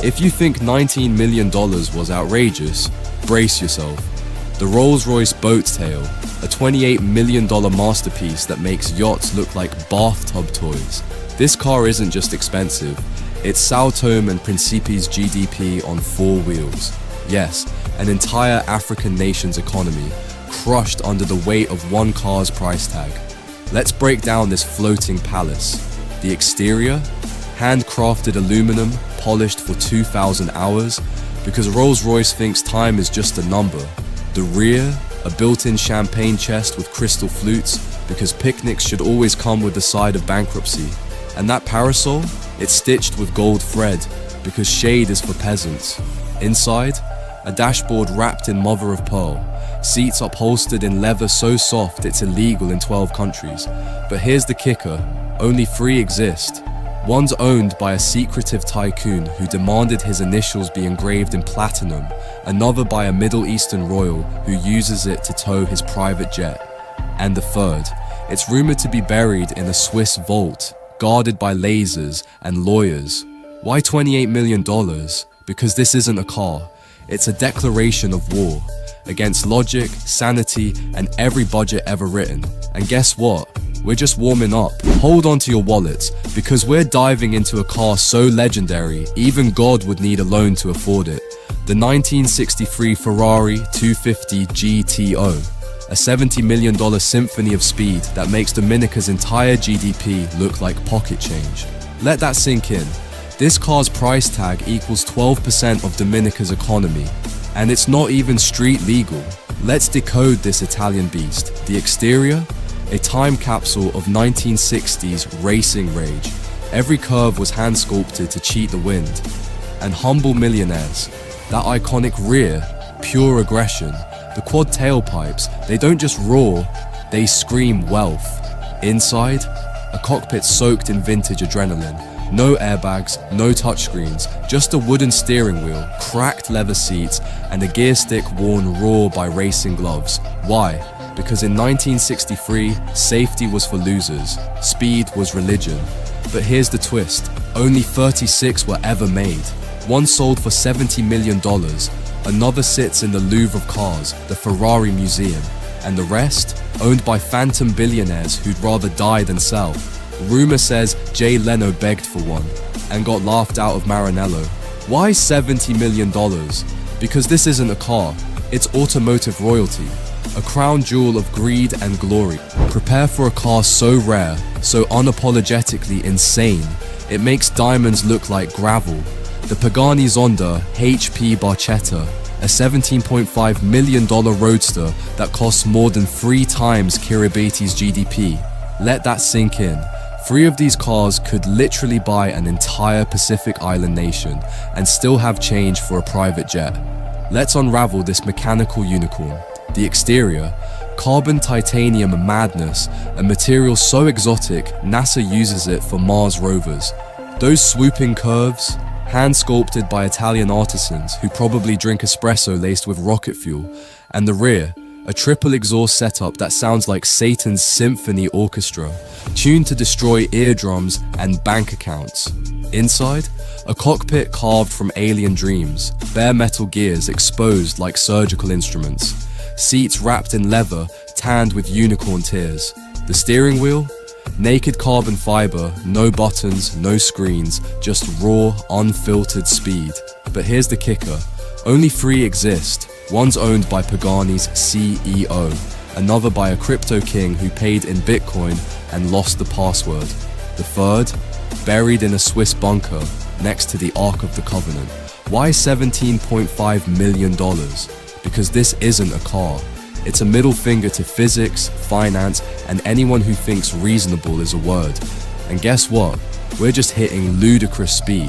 If you think $19 million was outrageous, brace yourself. The Rolls-Royce Boat Tail, a $28 million masterpiece that makes yachts look like bathtub toys. This car isn't just expensive, it's Sao Tome and Principe's GDP on 4 wheels. Yes, an entire African nation's economy, crushed under the weight of one car's price tag. Let's break down this floating palace. The exterior, handcrafted aluminum, polished for 2,000 hours, because Rolls-Royce thinks time is just a number. The rear, a built-in champagne chest with crystal flutes, because picnics should always come with the side of bankruptcy. And that parasol, it's stitched with gold thread, because shade is for peasants. Inside, a dashboard wrapped in mother of pearl, seats upholstered in leather so soft it's illegal in 12 countries. But here's the kicker, only 3 exist. One's owned by a secretive tycoon who demanded his initials be engraved in platinum, another by a Middle Eastern royal who uses it to tow his private jet. And the third, it's rumored to be buried in a Swiss vault, guarded by lasers and lawyers. Why $28 million? Because this isn't a car, it's a declaration of war against logic, sanity, and every budget ever written. And guess what? We're just warming up. Hold on to your wallets, because we're diving into a car so legendary, even God would need a loan to afford it. The 1963 Ferrari 250 GTO, a $70 million symphony of speed that makes Dominica's entire GDP look like pocket change. Let that sink in. This car's price tag equals 12% of Dominica's economy, and it's not even street legal. Let's decode this Italian beast. The exterior? A time capsule of 1960s racing rage. Every curve was hand-sculpted to cheat the wind. And humble millionaires. That iconic rear, pure aggression. The quad tailpipes, they don't just roar, they scream wealth. Inside, a cockpit soaked in vintage adrenaline. No airbags, no touchscreens, just a wooden steering wheel, cracked leather seats, and a gear stick worn raw by racing gloves. Why? Because in 1963, safety was for losers, speed was religion. But here's the twist, only 36 were ever made. One sold for $70 million, another sits in the Louvre of Cars, the Ferrari Museum, and the rest, owned by phantom billionaires who'd rather die than sell. Rumor says Jay Leno begged for one, and got laughed out of Maranello. Why $70 million? Because this isn't a car, it's automotive royalty. A crown jewel of greed and glory. Prepare for a car so rare, so unapologetically insane, it makes diamonds look like gravel. The Pagani Zonda HP Barchetta, a $17.5 million roadster that costs more than 3 times Kiribati's GDP. Let that sink in. 3 of these cars could literally buy an entire Pacific Island nation and still have change for a private jet. Let's unravel this mechanical unicorn. The exterior, carbon titanium madness, a material so exotic NASA uses it for Mars rovers. Those swooping curves, hand-sculpted by Italian artisans who probably drink espresso laced with rocket fuel. And the rear, a triple exhaust setup that sounds like Satan's symphony orchestra, tuned to destroy eardrums and bank accounts. Inside, a cockpit carved from alien dreams, bare metal gears exposed like surgical instruments. Seats wrapped in leather, tanned with unicorn tears. The steering wheel? Naked carbon fiber, no buttons, no screens, just raw, unfiltered speed. But here's the kicker, only 3 exist. One's owned by Pagani's CEO, another by a crypto king who paid in Bitcoin and lost the password. The third, buried in a Swiss bunker next to the Ark of the Covenant. Why $17.5 million? Because this isn't a car. It's a middle finger to physics, finance, and anyone who thinks reasonable is a word. And guess what? We're just hitting ludicrous speed.